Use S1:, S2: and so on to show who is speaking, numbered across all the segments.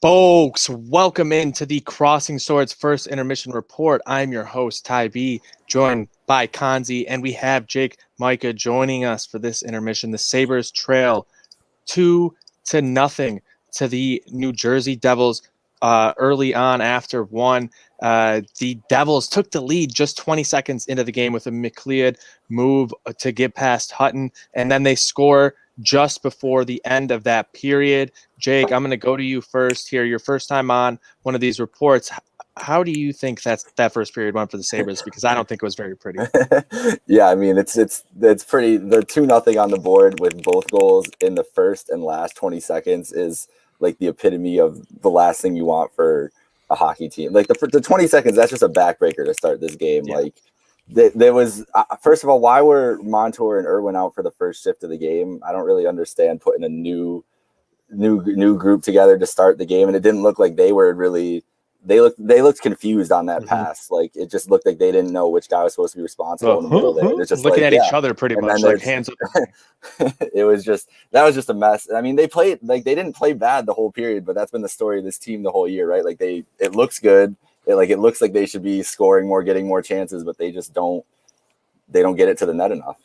S1: Folks, welcome into the Crossing Swords First Intermission Report. I'm your host, Ty B, joined by Kanzi, and we have Jake Micah joining us for this intermission. The Sabres trail 2-0 to the New Jersey Devils early on after one. The Devils took the lead just 20 seconds into the game with a McLeod move to get past Hutton, and then they score just before the end of that period. Jake, I'm going to go to you first here. Your first time on one of these reports. How do you think that first period went for the Sabres? Because I don't think it was very pretty.
S2: Yeah, I mean it's pretty. The 2-0 on the board with both goals in the first and last 20 seconds is like the epitome of the last thing you want for a hockey team. Like the 20 seconds, that's just a backbreaker to start this game. Yeah. Like there was first of all, why were Montour and Irwin out for the first shift of the game? I don't really understand putting a new group together to start the game, and it didn't look like they were really. They looked confused on that pass. Like it just looked like they didn't know which guy was supposed to be responsible in the middle there. It's just
S1: looking at each other pretty much, like hands up.
S2: That was just a mess. I mean, they didn't play bad the whole period, but that's been the story of this team the whole year, right? Like it looks good. It looks like they should be scoring more, getting more chances, but they just don't. They don't get it to the net enough.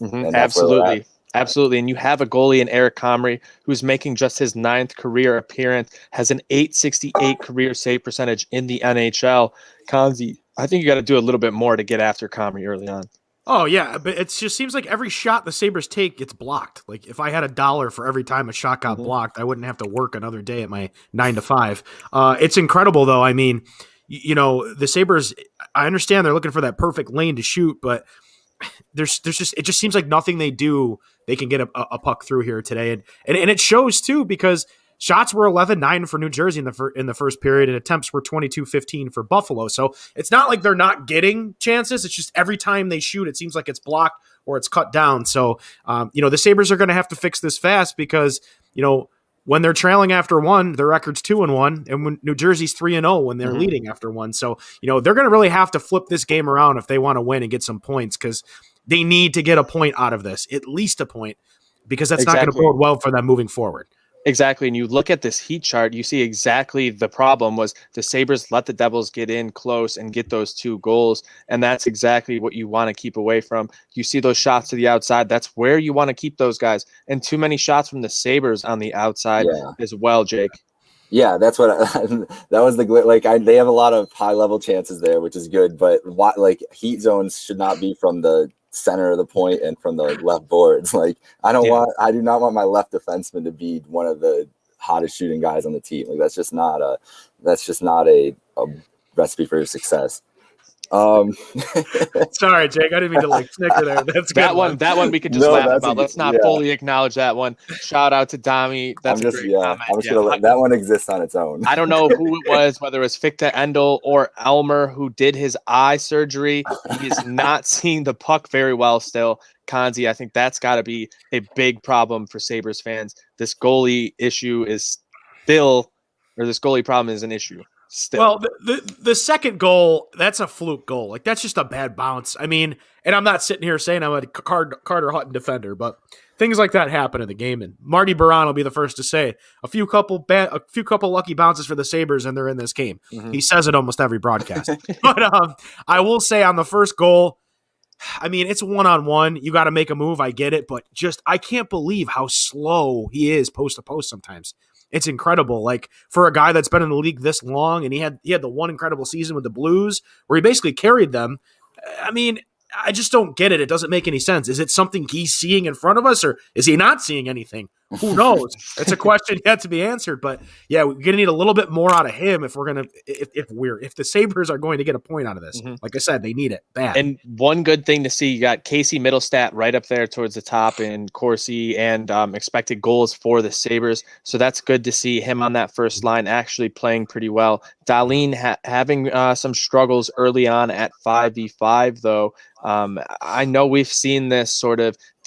S1: Absolutely. Absolutely. And you have a goalie in Eric Comrie who's making just his 9th career appearance, has an .868 career save percentage in the NHL. Kanzi, I think you got to do a little bit more to get after Comrie early on.
S3: Oh, yeah, but it just seems like every shot the Sabres take gets blocked. Like, if I had $1 for every time a shot got blocked, I wouldn't have to work another day at my 9 to 5. It's incredible, though. I mean, the Sabres, I understand they're looking for that perfect lane to shoot, but it just seems like nothing they do, they can get a puck through here today. And it shows, too, because shots were 11-9 for New Jersey in the first period, and attempts were 22-15 for Buffalo. So it's not like they're not getting chances. It's just every time they shoot, it seems like it's blocked or it's cut down. So, the Sabres are going to have to fix this fast because, when they're trailing after one, their record's 2-1, and when New Jersey's 3-0 when they're leading after one. So, they're going to really have to flip this game around if they want to win and get some points, because they need to get a point out of this, at least a point, because that's not going to bode well for them moving forward.
S1: Exactly. And you look at this heat chart, you see exactly the problem was the Sabres let the Devils get in close and get those 2 goals. And that's exactly what you want to keep away from. You see those shots to the outside. That's where you want to keep those guys. And too many shots from the Sabres on the outside as well, Jake.
S2: Yeah, that's what that was they have a lot of high level chances there, which is good. But heat zones should not be from the center of the point and from the left boards. Like I do not want my left defenseman to be one of the hottest shooting guys on the team. Like that's just not a recipe for success.
S3: Sorry, Jake, I didn't mean to snicker there. That's
S1: that one. That one we could just laugh about. Let's not fully acknowledge that one. Shout out to Dami. That's a great comment.
S2: I'm just gonna let that one exist on its own.
S1: I don't know who it was, whether it was Ficta Endel or Elmer, who did his eye surgery. He's not seeing the puck very well still. Kanzi, I think that's got to be a big problem for Sabres fans. This goalie issue is this goalie problem is an issue. Still.
S3: Well, the second goal, that's a fluke goal. Like, that's just a bad bounce. I mean, and I'm not sitting here saying I'm a Carter Hutton defender, but things like that happen in the game. And Marty Baron will be the first to say a few couple lucky bounces for the Sabres, and they're in this game. He says it almost every broadcast. But I will say on the first goal, I mean, it's 1-on-1. You got to make a move. I get it, but I can't believe how slow he is post to post sometimes. It's incredible. Like, for a guy that's been in the league this long, and he had the one incredible season with the Blues where he basically carried them. I mean, I just don't get it. It doesn't make any sense. Is it something he's seeing in front of us, or is he not seeing anything? Who knows? It's a question yet to be answered. But yeah, we're gonna need a little bit more out of him if the Sabres are going to get a point out of this. Like I said, they need it bad.
S1: And one good thing to see, you got Casey Middlestat right up there towards the top in Corsi and expected goals for the Sabres. So that's good to see him on that first line actually playing pretty well. Dahlin having some struggles early on at 5v5 though. I know we've seen this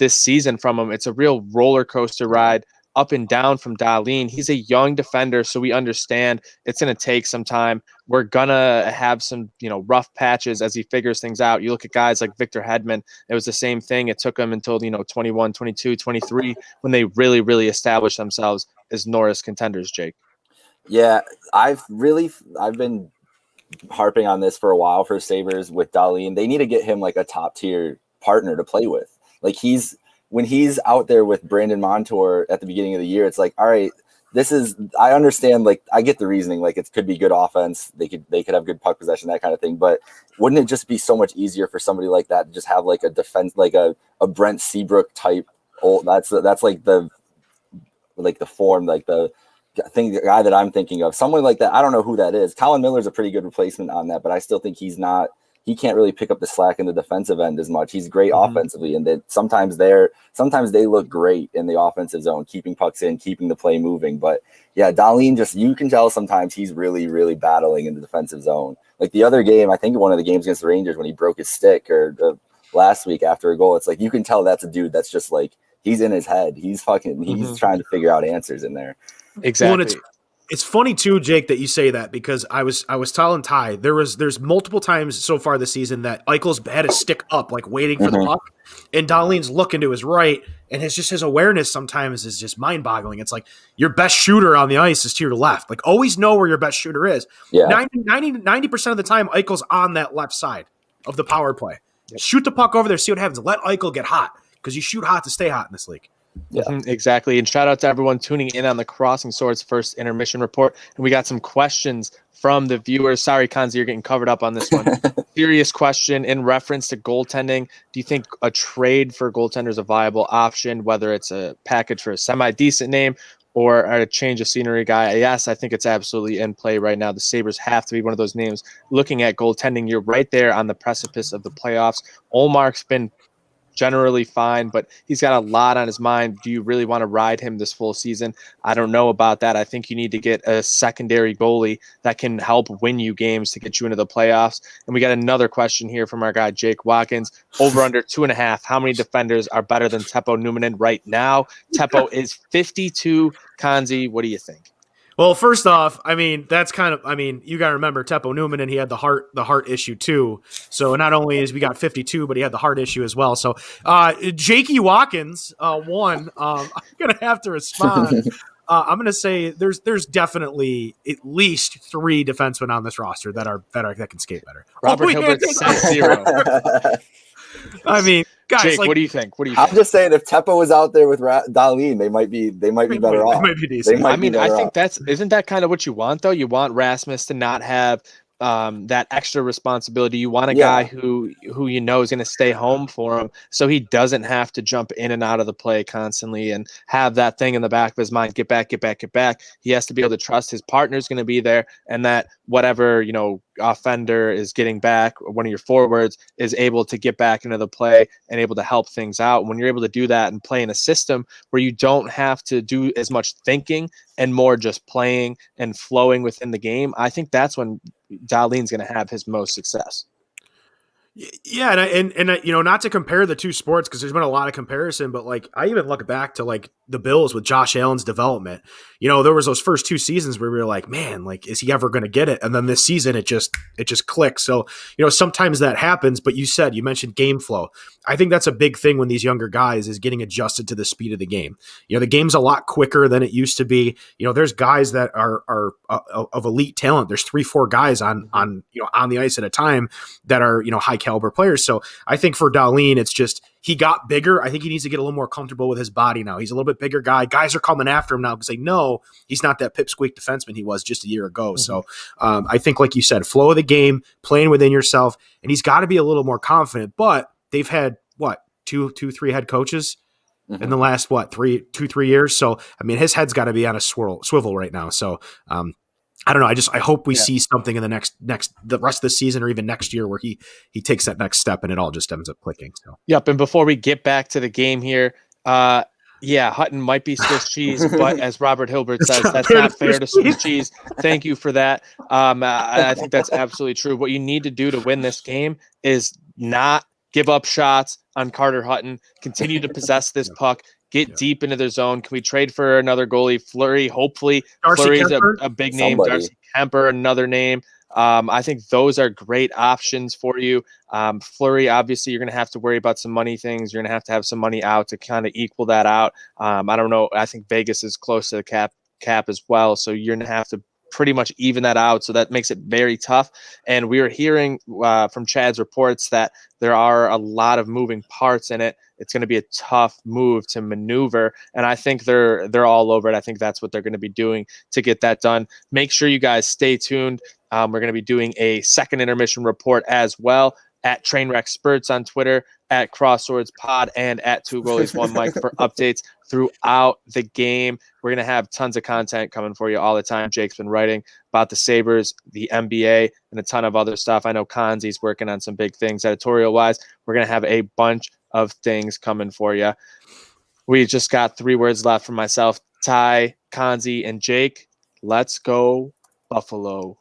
S1: season from him. It's a real roller coaster ride up and down from Dahlin. He's a young defender, so we understand it's going to take some time. We're going to have some, rough patches as he figures things out. You look at guys like Victor Hedman. It was the same thing. It took him until, 21, 22, 23 when they really, really established themselves as Norris contenders, Jake.
S2: Yeah, I've been harping on this for a while for Sabres with Dahlin. They need to get him like a top tier partner to play with. Like when he's out there with Brandon Montour at the beginning of the year, it's like, all right, I understand, like I get the reasoning, like it could be good offense, they could have good puck possession, that kind of thing. But wouldn't it just be so much easier for somebody like that to just have like a defense, like a Brent Seabrook type? That's like the form, like the guy that I'm thinking of, someone like that. I don't know who that is. Colin Miller's a pretty good replacement on that, but I still think he can't really pick up the slack in the defensive end as much. He's great offensively, and that sometimes they look great in the offensive zone, keeping pucks in, keeping the play moving. But yeah, Dahlin, you can tell sometimes he's really, really battling in the defensive zone. Like the other game, I think one of the games against the Rangers when he broke his stick, or last week after a goal, it's like you can tell that's a dude that's just like, he's in his head. He's trying to figure out answers in there.
S1: Exactly.
S3: Well, it's funny too, Jake, that you say that, because I was telling Ty there's multiple times so far this season that Eichel's had his stick up, like waiting for the puck, and Dahlin's looking to his right, and his awareness sometimes is just mind boggling. It's like your best shooter on the ice is to your left. Like always know where your best shooter is.
S2: Yeah.
S3: 90% of the time Eichel's on that left side of the power play. Yep. Shoot the puck over there, see what happens. Let Eichel get hot, because you shoot hot to stay hot in this league.
S2: Yeah,
S1: exactly. And shout out to everyone tuning in on the Crossing Swords first intermission report. And we got some questions from the viewers. Sorry, Kanzi, you're getting covered up on this one. Serious question in reference to goaltending. Do you think a trade for goaltender is a viable option, whether it's a package for a semi-decent name or a change of scenery guy? Yes, I think it's absolutely in play right now. The Sabres have to be one of those names. Looking at goaltending, you're right there on the precipice of the playoffs. Olmark's been generally fine, but he's got a lot on his mind. Do you really want to ride him this full season? I don't know about that. I think you need to get a secondary goalie that can help win you games to get you into the playoffs. And we got another question here from our guy Jake Watkins. Over under 2.5. How many defenders are better than Teppo Numminen right now? Teppo is 52. Kanzi, what do you think?
S3: Well, first off, I mean, that's kind of, I mean, you got to remember Teppo Numminen, and he had the heart issue too. So not only is we got 52, but he had the heart issue as well. So Jakey Watkins, I'm going to have to respond. I'm going to say there's definitely at least 3 defensemen on this roster that can skate better.
S1: Robert Hilbert says 0.
S3: I mean, guys,
S1: Jake,
S3: like,
S1: what do you think?
S2: I'm just saying, if Teppo was out there with Dahlin, they might be better off.
S3: They might be decent.
S1: I mean, I think isn't that kind of what you want, though? You want Rasmus to not have that extra responsibility. You want a guy who you know is going to stay home for him, so he doesn't have to jump in and out of the play constantly and have that thing in the back of his mind, get back. He has to be able to trust his partner's going to be there, and that whatever, offender is getting back, one of your forwards is able to get back into the play and able to help things out. When you're able to do that and play in a system where you don't have to do as much thinking and more just playing and flowing within the game, I think that's when Dahlin's going to have his most success.
S3: Yeah, and not to compare the two sports, because there's been a lot of comparison, but like I even look back to like the Bills with Josh Allen's development. There was those first 2 seasons where we were like, man, like, is he ever going to get it? And then this season it just clicks. So sometimes that happens, but you mentioned game flow. I think that's a big thing when these younger guys is getting adjusted to the speed of the game. The game's a lot quicker than it used to be. There's guys that are of elite talent. There's 3-4 guys on the ice at a time that are high caliber players. So I think for Dahlin, it's just he got bigger. I think he needs to get a little more comfortable with his body now. He's a little bit bigger guy. Guys are coming after him now because they know he's not that pipsqueak defenseman he was just a year ago. Mm-hmm. So I think, like you said, flow of the game, playing within yourself, and he's got to be a little more confident. But they've had two, 3 head coaches in the last 2-3 years. So I mean, his head's got to be on a swivel right now. So I don't know. I hope we see something in the the rest of the season or even next year where he takes that next step and it all just ends up clicking. So.
S1: Yep. And before we get back to the game here, Hutton might be Swiss cheese, but as Robert Hilbert says, that's not fair to Swiss cheese. Thank you for that. I think that's absolutely true. What you need to do to win this game is not give up shots on Carter Hutton, continue to possess this puck, get deep into their zone. Can we trade for another goalie? Fleury, hopefully. Fleury's a big name. Darcy Kemper, another name. I think those are great options for you. Fleury, obviously, you're going to have to worry about some money things. You're going to have some money out to kind of equal that out. I don't know. I think Vegas is close to the cap as well. So you're going to have to pretty much even that out. So that makes it very tough. And we are hearing from Chad's reports that there are a lot of moving parts in it. It's going to be a tough move to maneuver. And I think they're all over it. I think that's what they're going to be doing to get that done. Make sure you guys stay tuned. We're going to be doing a second intermission report as well at Trainwreck Spurts on Twitter, at Crosswords Pod, and at Two Goalies One Mic for updates throughout the game. We're going to have tons of content coming for you all the time. Jake's been writing about the Sabres, the NBA, and a ton of other stuff. I know Konzi's working on some big things editorial-wise. We're going to have a bunch of things coming for you. We just got 3 words left from myself, Ty, Konzi, and Jake. Let's go Buffalo.